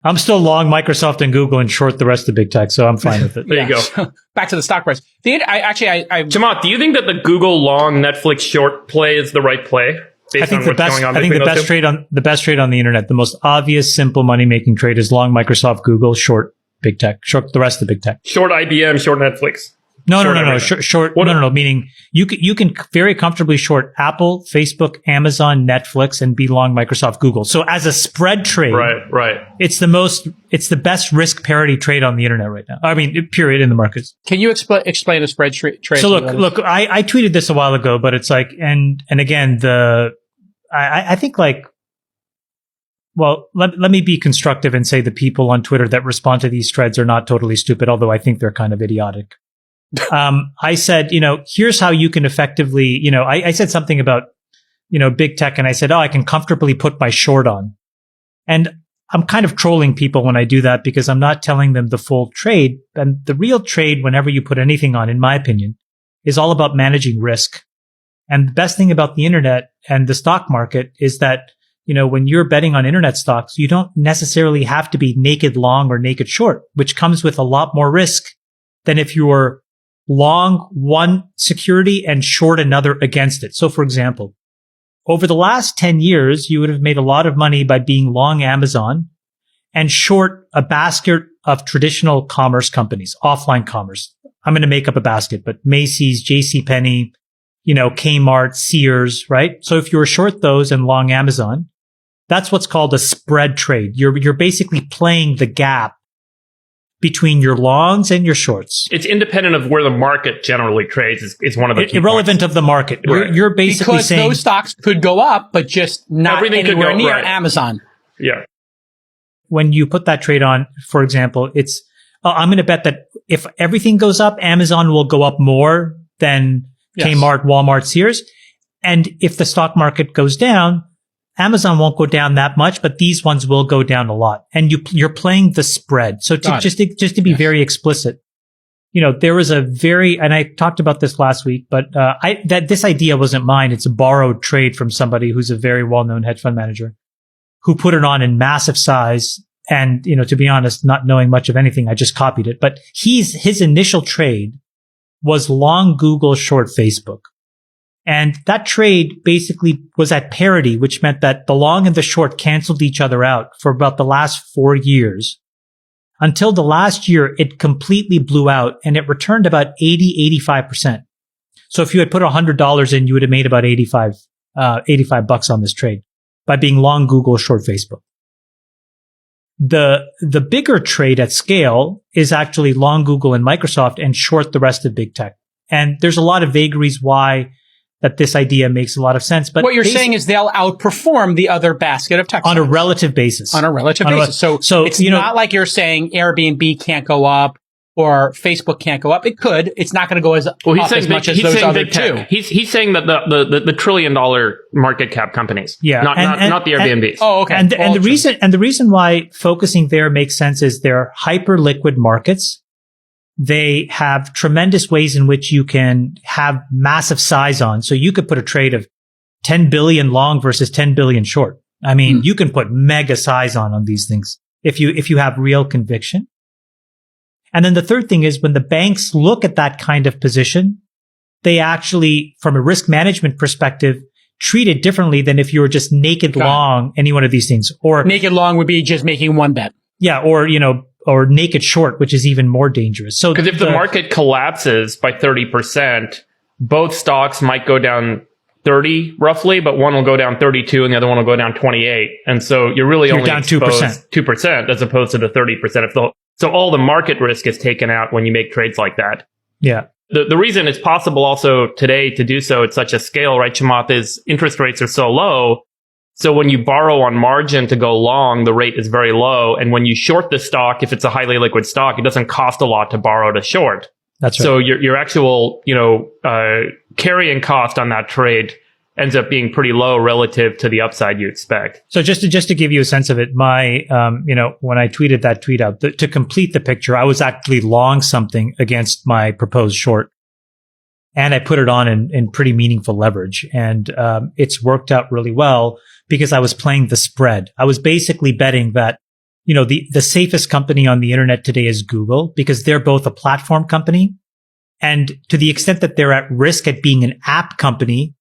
I'm still long Microsoft and Google and short the rest of big tech, so I'm fine with it. There you go. Back to the stock price. Chamath, do you think that the Google long Netflix short play is the right play? I think the best trade on the internet, the most obvious, simple money making trade is long Microsoft, Google, short big tech, short the rest of big tech. Short IBM, short Netflix. No. Short. No. Meaning you can very comfortably short Apple, Facebook, Amazon, Netflix, and be long Microsoft, Google. So as a spread trade, right. It's the best risk parity trade on the internet right now. I mean, period, in the markets. Can you explain a spread trade? So look, I tweeted this a while ago, but it's like, and again, I think like, well, let me be constructive and say the people on Twitter that respond to these threads are not totally stupid, although I think they're kind of idiotic. I said, here's how you can effectively, I said something about, big tech, and I said, I can comfortably put my short on. And I'm kind of trolling people when I do that because I'm not telling them the full trade. And the real trade, whenever you put anything on, in my opinion, is all about managing risk. And the best thing about the internet and the stock market is that, when you're betting on internet stocks, you don't necessarily have to be naked long or naked short, which comes with a lot more risk than if you were long one security and short another against it. So for example, over the last 10 years, you would have made a lot of money by being long Amazon and short a basket of traditional commerce companies, offline commerce. I'm going to make up a basket, but Macy's, JCPenney, Kmart, Sears, right? So if you were short those and long Amazon, that's what's called a spread trade. You're basically playing the gap between your longs and your shorts. It's independent of where the market generally trades. It's one of the key irrelevant points. Of the market. Right. You're basically because saying those stocks could go up, but just not anywhere near Amazon. Yeah. When you put that trade on, for example, it's I'm going to bet that if everything goes up, Amazon will go up more than Kmart, Walmart, Sears. And if the stock market goes down, Amazon won't go down that much, but these ones will go down a lot. And you're playing the spread. So just to be very explicit, there was and I talked about this last week, but this idea wasn't mine. It's a borrowed trade from somebody who's a very well-known hedge fund manager who put it on in massive size. And, to be honest, not knowing much of anything, I just copied it. But his initial trade was long Google, short Facebook. And that trade basically was at parity, which meant that the long and the short canceled each other out for about the last 4 years. Until the last year, it completely blew out and it returned about 85%. So if you had put $100 in, you would have made about $85 on this trade by being long Google, short Facebook. The bigger trade at scale is actually long Google and Microsoft and short the rest of big tech. And there's a lot of vagaries why that this idea makes a lot of sense. But what you're saying is they'll outperform the other basket of tech on a relative basis. So it's not like you're saying Airbnb can't go up or Facebook can't go up. It could. It's not going to go as up as much as those other two. He's saying that the $1 trillion market cap companies, not the Airbnbs. Okay. And the reason why focusing there makes sense is they're hyper liquid markets. They have tremendous ways in which you can have massive size on. So you could put a trade of 10 billion long versus 10 billion short. I mean, you can put mega size on these things if you have real conviction. And then the third thing is when the banks look at that kind of position, they actually, from a risk management perspective, treat it differently than if you were just naked long any one of these things. Or naked long would be just making one bet. Yeah. Or naked short, which is even more dangerous. So because if the market collapses by 30%, both stocks might go down 30 roughly, but one will go down 32 and the other one will go down 28. And so you're really only down 2% as opposed to the 30%. So all the market risk is taken out when you make trades like that. Yeah. The reason it's possible also today to do so at such a scale, right, Chamath, is interest rates are so low. So when you borrow on margin to go long, the rate is very low. And when you short the stock, if it's a highly liquid stock, it doesn't cost a lot to borrow to short. That's right. So your actual, carrying cost on that trade ends up being pretty low relative to the upside you expect. So just to give you a sense of it, my, when I tweeted that tweet out, to complete the picture, I was actually long something against my proposed short. And I put it on in pretty meaningful leverage. And it's worked out really well because I was playing the spread. I was basically betting that the safest company on the internet today is Google, because they're both a platform company. And to the extent that they're at risk at being an app company,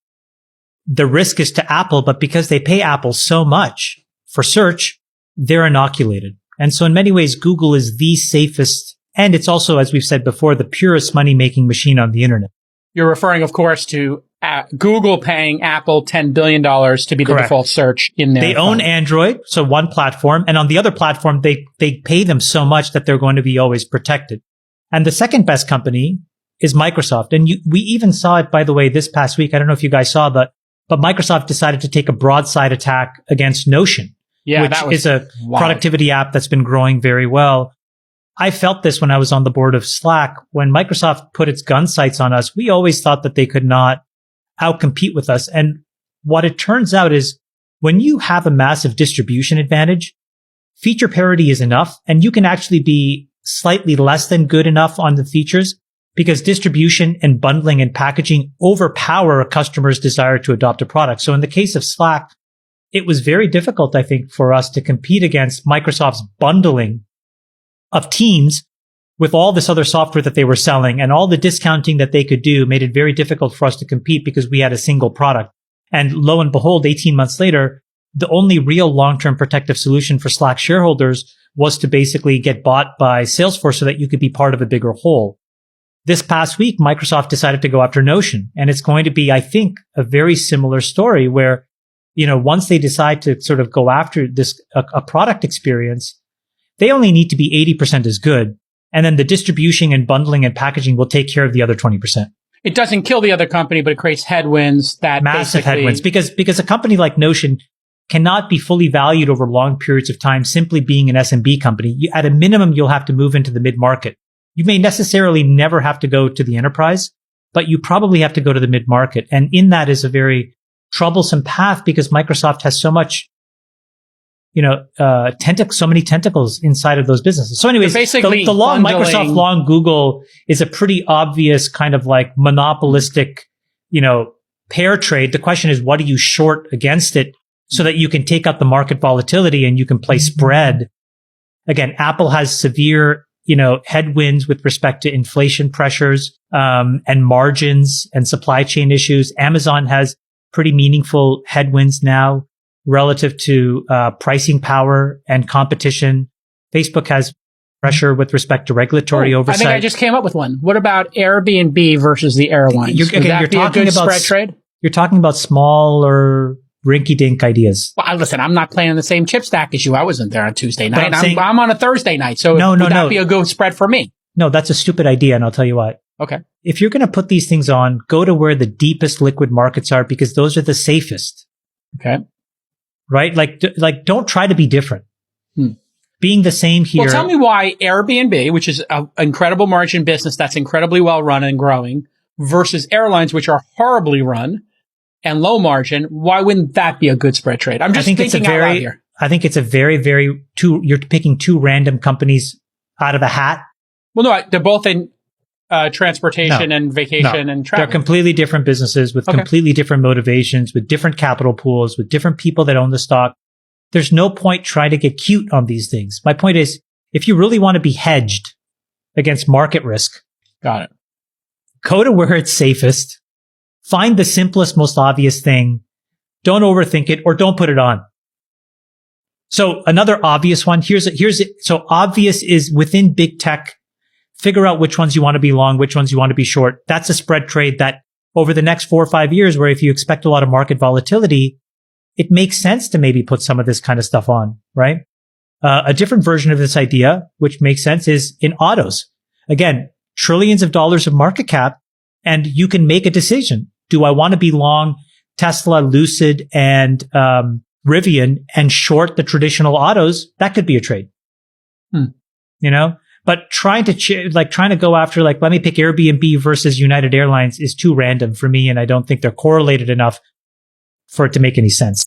the risk is to Apple, but because they pay Apple so much for search, they're inoculated. And so in many ways, Google is the safest. And it's also, as we've said before, the purest money-making machine on the internet. You're referring, of course, to Google paying Apple $10 billion to be the Correct. default search in their They own Android, so one platform. And on the other platform, they pay them so much that they're going to be always protected. And the second best company is Microsoft. And we even saw it, by the way, this past week. I don't know if you guys saw that, but Microsoft decided to take a broadside attack against Notion, which is a productivity app that's been growing very well. I felt this when I was on the board of Slack. When Microsoft put its gun sights on us, we always thought that they could not outcompete with us. And what it turns out is when you have a massive distribution advantage, feature parity is enough, and you can actually be slightly less than good enough on the features, because distribution and bundling and packaging overpower a customer's desire to adopt a product. So in the case of Slack, it was very difficult, I think, for us to compete against Microsoft's bundling of Teams with all this other software that they were selling, and all the discounting that they could do made it very difficult for us to compete because we had a single product. And lo and behold, 18 months later, the only real long-term protective solution for Slack shareholders was to basically get bought by Salesforce so that you could be part of a bigger whole. This past week, Microsoft decided to go after Notion, and it's going to be, I think, a very similar story where, once they decide to sort of go after this, a product experience, they only need to be 80% as good. And then the distribution and bundling and packaging will take care of the other 20%. It doesn't kill the other company, but it creates headwinds that massive headwinds, because a company like Notion cannot be fully valued over long periods of time simply being an SMB company. At a minimum, you'll have to move into the mid-market. You may necessarily never have to go to the enterprise, but you probably have to go to the mid-market. And in that is a very troublesome path because Microsoft has so much, so many tentacles inside of those businesses. So anyways, basically the long Microsoft, long Google is a pretty obvious kind of like monopolistic, pair trade. The question is, what do you short against it so that you can take out the market volatility and you can play spread? Again, Apple has severe, headwinds with respect to inflation pressures, and margins and supply chain issues. Amazon has pretty meaningful headwinds now relative to pricing power and competition. Facebook has pressure with respect to regulatory oversight. I think I just came up with one. What about Airbnb versus the airlines? You're talking about spread trade? You're talking about smaller rinky-dink ideas. Well, listen, I'm not playing the same chip stack as you. I wasn't there on Tuesday night. I'm on a Thursday night, so would that be a good spread for me? No, that's a stupid idea, and I'll tell you why. Okay. If you're going to put these things on, go to where the deepest liquid markets are because those are the safest. Okay. Right? Like don't try to be different. Being the same here. Well, tell me why Airbnb, which is an incredible margin business that's incredibly well run and growing, versus airlines, which are horribly run and low margin, why wouldn't that be a good spread trade? I'm just thinking out loud here. I think it's a very, very you're picking two random companies out of a hat. Well, no, they're both in transportation and vacation and travel. They're completely different businesses with completely different motivations, with different capital pools, with different people that own the stock. There's no point trying to get cute on these things. My point is, if you really want to be hedged against market risk, got it. Go to where it's safest. Find the simplest, most obvious thing. Don't overthink it or don't put it on. So another obvious one, here's it. So obvious is within big tech, figure out which ones you want to be long, which ones you want to be short. That's a spread trade that over the next 4 or 5 years, where if you expect a lot of market volatility, it makes sense to maybe put some of this kind of stuff on, right? A different version of this idea, which makes sense, is in autos. Again, trillions of dollars of market cap, and you can make a decision. Do I want to be long Tesla, Lucid, and Rivian and short the traditional autos? That could be a trade. But trying to go after, let me pick Airbnb versus United Airlines is too random for me, and I don't think they're correlated enough for it to make any sense.